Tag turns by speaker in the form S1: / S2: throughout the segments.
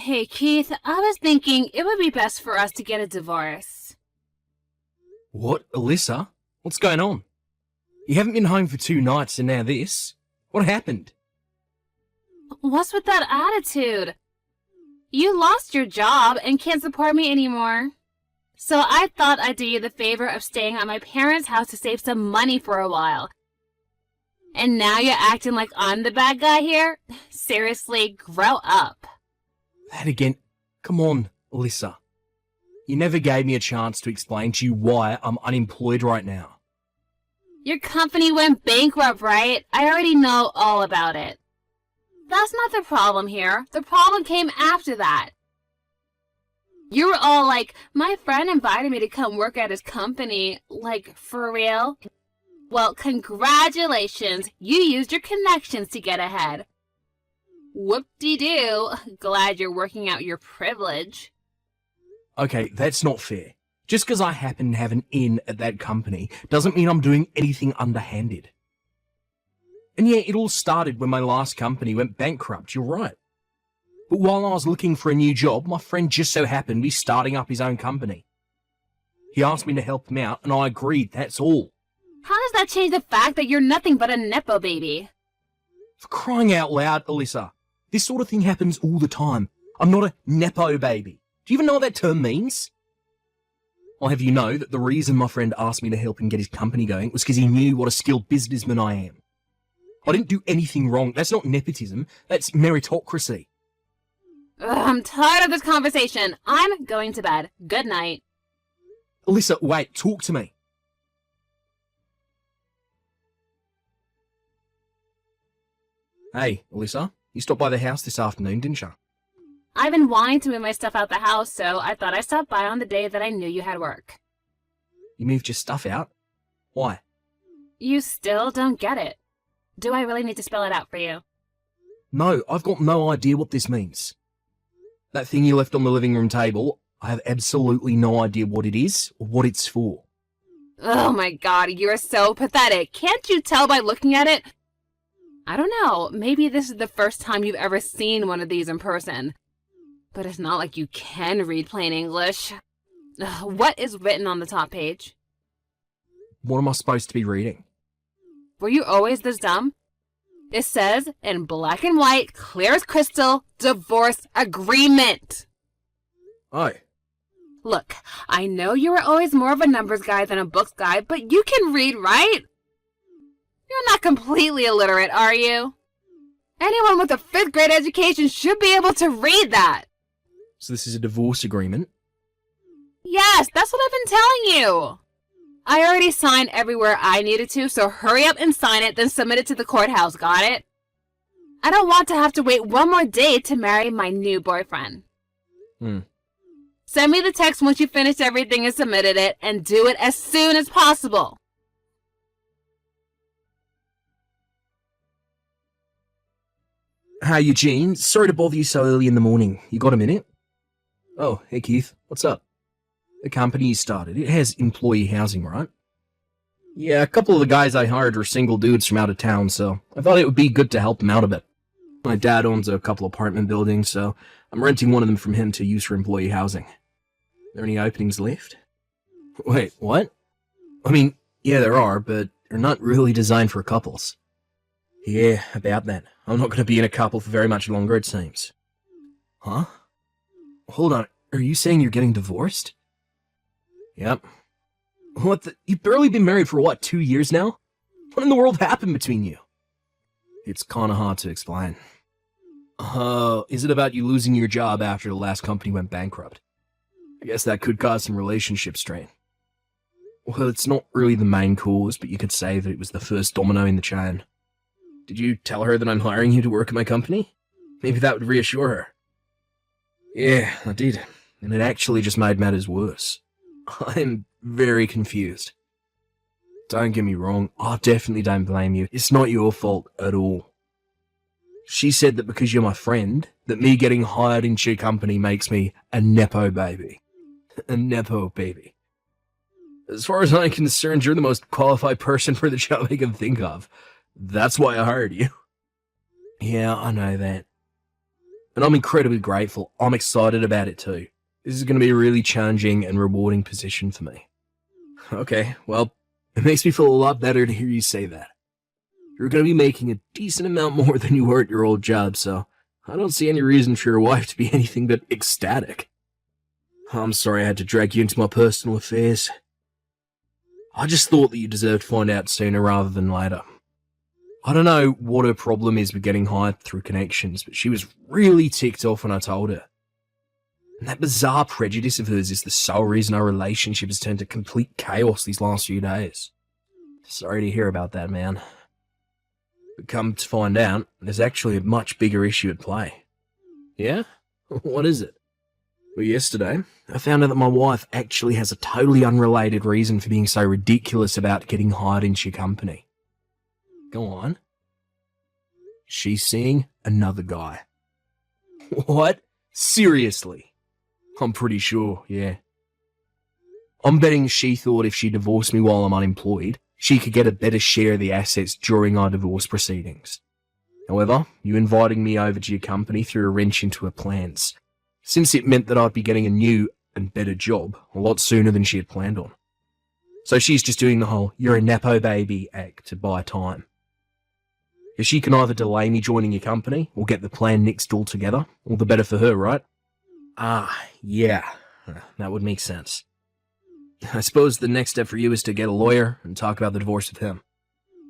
S1: Hey, Keith, I was thinking it would be best for us to get a divorce.
S2: What, Alyssa? What's going on? You haven't been home for 2 nights and now this. What happened?
S1: What's with that attitude? You lost your job and can't support me anymore. So I thought I'd do you the favor of staying at my parents' house to save some money for a while. And now you're acting like I'm the bad guy here? Seriously, grow up.
S2: That again. Come on, Alyssa. You never gave me a chance to explain to you why I'm unemployed right now.
S1: Your company went bankrupt, right? I already know all about it. That's not the problem here. The problem came after that. You were all like, my friend invited me to come work at his company. Like, for real? Well, congratulations. You used your connections to get ahead. Whoop-de-doo. Glad you're working out your privilege.
S2: Okay, that's not fair. Just because I happen to have an in at that company doesn't mean I'm doing anything underhanded. And yeah, it all started when my last company went bankrupt, you're right. But while I was looking for a new job, my friend just so happened to be starting up his own company. He asked me to help him out, and I agreed, that's all.
S1: How does that change the fact that you're nothing but a Nepo baby?
S2: For crying out loud, Alyssa, this sort of thing happens all the time. I'm not a Nepo baby. Do you even know what that term means? I'll have you know that the reason my friend asked me to help him get his company going was because he knew what a skilled businessman I am. I didn't do anything wrong. That's not nepotism. That's meritocracy.
S1: Ugh, I'm tired of this conversation. I'm going to bed. Good night.
S2: Alyssa, wait, talk to me. Hey, Alyssa, you stopped by the house this afternoon, didn't you?
S1: I've been wanting to move my stuff out the house, so I thought I'd stop by on the day that I knew you had work.
S2: You moved your stuff out? Why?
S1: You still don't get it. Do I really need to spell it out for you?
S2: No, I've got no idea what this means. That thing you left on the living room table, I have absolutely no idea what it is or what it's for.
S1: Oh my god, you're so pathetic. Can't you tell by looking at it? I don't know, maybe this is the first time you've ever seen one of these in person. But it's not like you can read plain English. Ugh, what is written on the top page?
S2: What am I supposed to be reading?
S1: Were you always this dumb? It says, in black and white, clear as crystal, divorce agreement.
S2: Oh.
S1: Look, I know you were always more of a numbers guy than a books guy, but you can read, right? You're not completely illiterate, are you? Anyone with a 5th grade education should be able to read that.
S2: So this is a divorce agreement?
S1: Yes, that's what I've been telling you. I already signed everywhere I needed to, so hurry up and sign it, then submit it to the courthouse, got it? I don't want to have to wait one more day to marry my new boyfriend. Send me the text once you finish everything and submitted it, and do it as soon as possible.
S2: Hi, Eugene. Sorry to bother you so early in the morning. You got a minute? Oh, hey, Keith. What's up? The company you started, it has employee housing, right? Yeah, a couple of the guys I hired were single dudes from out of town, so I thought it would be good to help them out a bit. My dad owns a couple apartment buildings, so I'm renting one of them from him to use for employee housing. Are there any openings left? Wait, what? I mean, yeah, there are, but they're not really designed for couples. Yeah, about that. I'm not going to be in a couple for very much longer, it seems. Huh? Hold on, are you saying you're getting divorced? Yep. What the? You've barely been married for what, 2 years now? What in the world happened between you? It's kinda hard to explain. Is it about you losing your job after the last company went bankrupt? I guess that could cause some relationship strain. Well, it's not really the main cause, but you could say that it was the first domino in the chain. Did you tell her that I'm hiring you to work at my company? Maybe that would reassure her. Yeah, I did, and it actually just made matters worse. I'm very confused. Don't get me wrong, I definitely don't blame you. It's not your fault at all. She said that because you're my friend, that me getting hired into your company makes me a Nepo baby. A Nepo baby. As far as I'm concerned, you're the most qualified person for the job I can think of. That's why I hired you. Yeah, I know that. And I'm incredibly grateful. I'm excited about it too. This is going to be a really challenging and rewarding position for me. Okay, well, it makes me feel a lot better to hear you say that. You're going to be making a decent amount more than you were at your old job, so I don't see any reason for your wife to be anything but ecstatic. I'm sorry I had to drag you into my personal affairs. I just thought that you deserved to find out sooner rather than later. I don't know what her problem is with getting hired through connections, but she was really ticked off when I told her. And that bizarre prejudice of hers is the sole reason our relationship has turned to complete chaos these last few days. Sorry to hear about that, man. But come to find out, there's actually a much bigger issue at play. Yeah? What is it? Well, yesterday, I found out that my wife actually has a totally unrelated reason for being so ridiculous about getting hired into your company. Go on. She's seeing another guy. What? Seriously? I'm pretty sure, yeah. I'm betting she thought if she divorced me while I'm unemployed, she could get a better share of the assets during our divorce proceedings. However, you inviting me over to your company threw a wrench into her plans, since it meant that I'd be getting a new and better job a lot sooner than she had planned on. So she's just doing the whole "you're a nepo baby" act to buy time. If she can either delay me joining your company or get the plan nixed altogether, all the better for her, right? Yeah, that would make sense. I suppose the next step for you is to get a lawyer and talk about the divorce with him.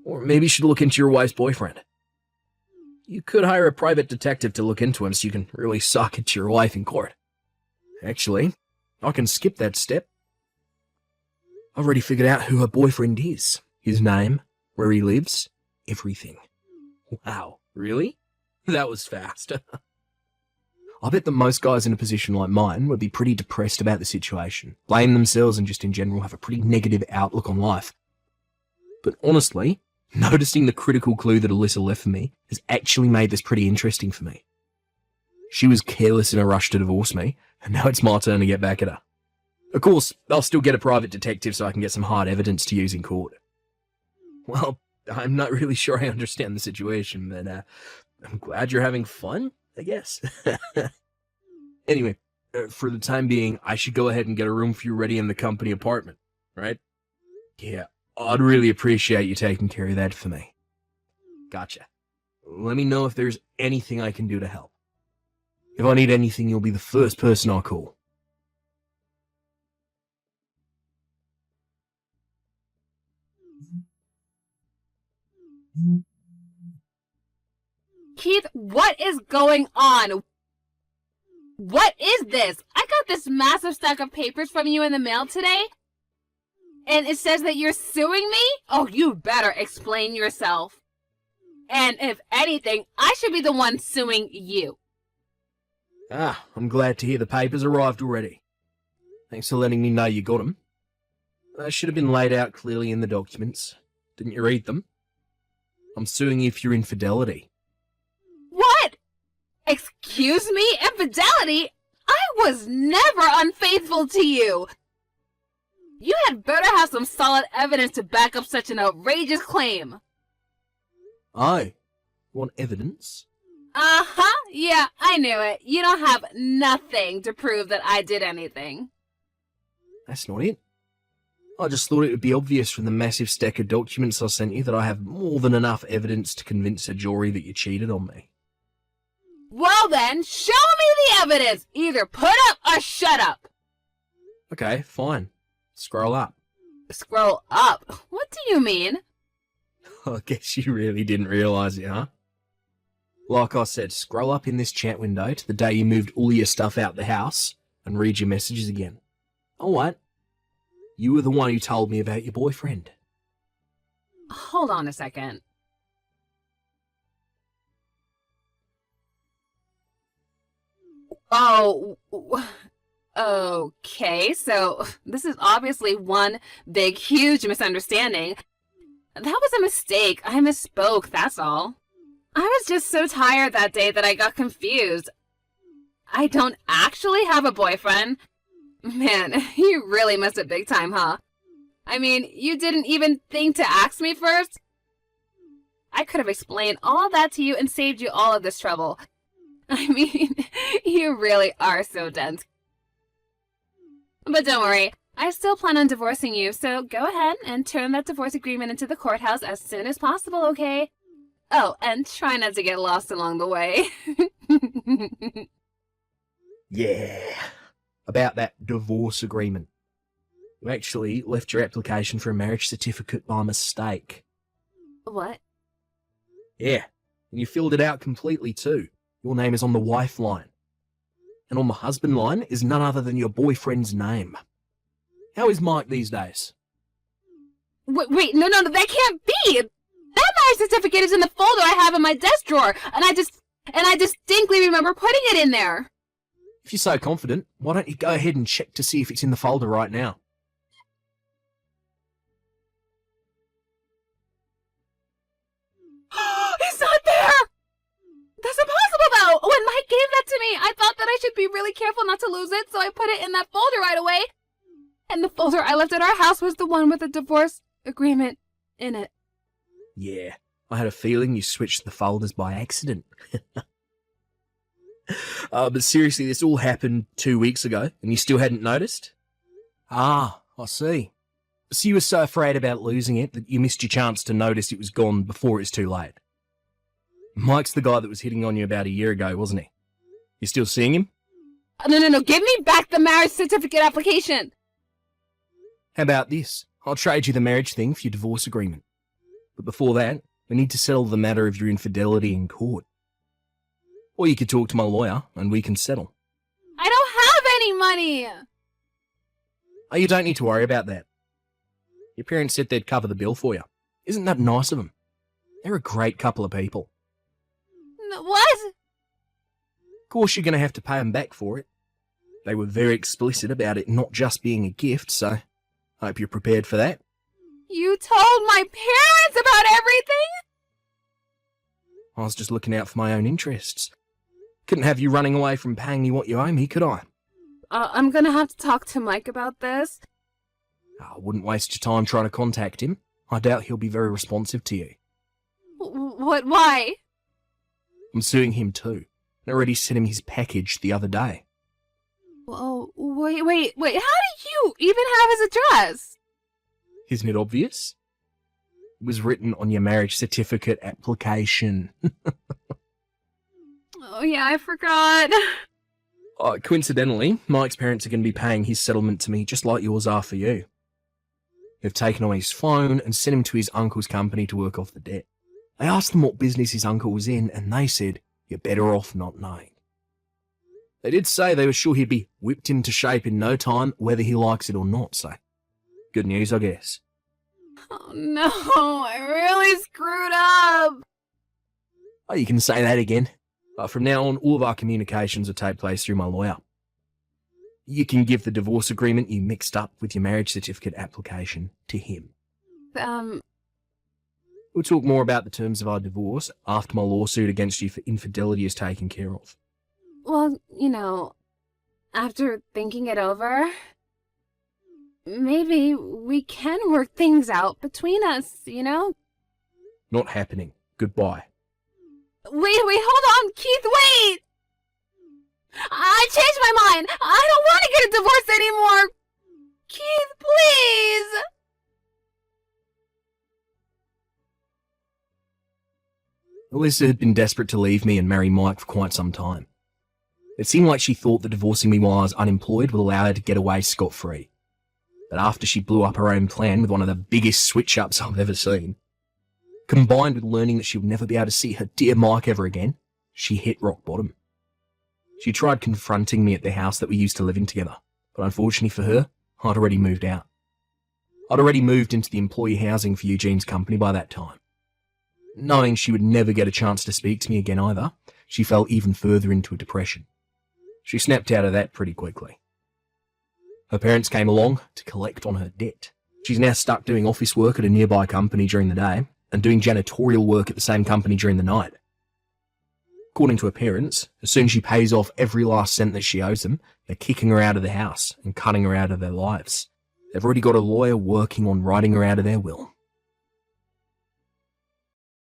S2: Or maybe you should look into your wife's boyfriend. You could hire a private detective to look into him so you can really sock it to your wife in court. Actually, I can skip that step. I've already figured out who her boyfriend is. His name, where he lives, everything. Wow, really? That was fast. I bet that most guys in a position like mine would be pretty depressed about the situation, blame themselves and just in general have a pretty negative outlook on life. But honestly, noticing the critical clue that Alyssa left for me has actually made this pretty interesting for me. She was careless in a rush to divorce me, and now it's my turn to get back at her. Of course, I'll still get a private detective so I can get some hard evidence to use in court. Well, I'm not really sure I understand the situation, but I'm glad you're having fun, I guess. Anyway, for the time being, I should go ahead and get a room for you ready in the company apartment, right? Yeah, I'd really appreciate you taking care of that for me. Gotcha. Let me know if there's anything I can do to help. If I need anything, you'll be the first person I'll call.
S1: Keith, what is going on? What is this? I got this massive stack of papers from you in the mail today, and it says that you're suing me? Oh, you better explain yourself. And if anything, I should be the one suing you.
S2: I'm glad to hear the papers arrived already. Thanks for letting me know you got them. They should have been laid out clearly in the documents. Didn't you read them? I'm suing you for your infidelity.
S1: What? Excuse me? Infidelity? I was never unfaithful to you. You had better have some solid evidence to back up such an outrageous claim.
S2: I want evidence?
S1: Uh-huh. Yeah, I knew it. You don't have nothing to prove that I did anything.
S2: That's not it. I just thought it would be obvious from the massive stack of documents I sent you that I have more than enough evidence to convince a jury that you cheated on me.
S1: Well then, show me the evidence! Either put up or shut up!
S2: Okay, fine. Scroll up.
S1: Scroll up? What do you mean?
S2: I guess you really didn't realise it, huh? Like I said, scroll up in this chat window to the day you moved all your stuff out the house and read your messages again. Oh, what? You were the one who told me about your boyfriend.
S1: Hold on a second. Oh, okay, so this is obviously one big, huge misunderstanding. That was a mistake. I misspoke, that's all. I was just so tired that day that I got confused. I don't actually have a boyfriend. Man, you really missed it big time, huh? I mean, you didn't even think to ask me first? I could have explained all that to you and saved you all of this trouble. I mean, you really are so dense. But don't worry, I still plan on divorcing you, so go ahead and turn that divorce agreement into the courthouse as soon as possible, okay? Oh, and try not to get lost along the way.
S2: Yeah. About that divorce agreement. You actually left your application for a marriage certificate by mistake.
S1: What?
S2: Yeah. And you filled it out completely too. Your name is on the wife line. And on the husband line is none other than your boyfriend's name. How is Mike these days?
S1: Wait, no, that can't be! That marriage certificate is in the folder I have in my desk drawer, and I distinctly remember putting it in there.
S2: If you're so confident, why don't you go ahead and check to see if it's in the folder right now?
S1: It's not there! That's impossible, though! When Mike gave that to me, I thought that I should be really careful not to lose it, so I put it in that folder right away. And the folder I left at our house was the one with the divorce agreement in it.
S2: Yeah, I had a feeling you switched the folders by accident. But seriously, this all happened 2 weeks ago, and you still hadn't noticed? Ah, I see. So you were so afraid about losing it that you missed your chance to notice it was gone before it's too late. Mike's the guy that was hitting on you about a year ago, wasn't he? You still seeing him?
S1: No, give me back the marriage certificate application!
S2: How about this? I'll trade you the marriage thing for your divorce agreement. But before that, we need to settle the matter of your infidelity in court. Or you could talk to my lawyer, and we can settle.
S1: I don't have any money!
S2: Oh, you don't need to worry about that. Your parents said they'd cover the bill for you. Isn't that nice of them? They're a great couple of people.
S1: What?
S2: Of course you're going to have to pay them back for it. They were very explicit about it not just being a gift, so I hope you're prepared for that.
S1: You told my parents about everything?
S2: I was just looking out for my own interests. Couldn't have you running away from paying me what you owe me, could I?
S1: I'm gonna have to talk to Mike about this.
S2: I wouldn't waste your time trying to contact him. I doubt he'll be very responsive to you.
S1: What? Why?
S2: I'm suing him too. I already sent him his package the other day.
S1: Oh, wait. How do you even have his address?
S2: Isn't it obvious? It was written on your marriage certificate application.
S1: Oh yeah, I forgot.
S2: Coincidentally, Mike's parents are going to be paying his settlement to me just like yours are for you. They've taken on his phone and sent him to his uncle's company to work off the debt. I asked them what business his uncle was in, and they said, you're better off not knowing. They did say they were sure he'd be whipped into shape in no time, whether he likes it or not, so good news, I guess.
S1: Oh no, I really screwed up.
S2: Oh, you can say that again. From now on, all of our communications will take place through my lawyer. You can give the divorce agreement you mixed up with your marriage certificate application to him. We'll talk more about the terms of our divorce after my lawsuit against you for infidelity is taken care of.
S1: Well, after thinking it over, maybe we can work things out between us,
S2: Not happening. Goodbye.
S1: Wait, hold on, Keith, wait! I changed my mind! I don't want to get a divorce anymore! Keith, please!
S2: Alyssa had been desperate to leave me and marry Mike for quite some time. It seemed like she thought that divorcing me while I was unemployed would allow her to get away scot-free. But after she blew up her own plan with one of the biggest switch-ups I've ever seen, combined with learning that she would never be able to see her dear Mike ever again, she hit rock bottom. She tried confronting me at the house that we used to live in together, but unfortunately for her, I'd already moved out. I'd already moved into the employee housing for Eugene's company by that time. Knowing she would never get a chance to speak to me again either, she fell even further into a depression. She snapped out of that pretty quickly. Her parents came along to collect on her debt. She's now stuck doing office work at a nearby company during the day and doing janitorial work at the same company during the night. According to her parents, as soon as she pays off every last cent that she owes them, they're kicking her out of the house and cutting her out of their lives. They've already got a lawyer working on writing her out of their will.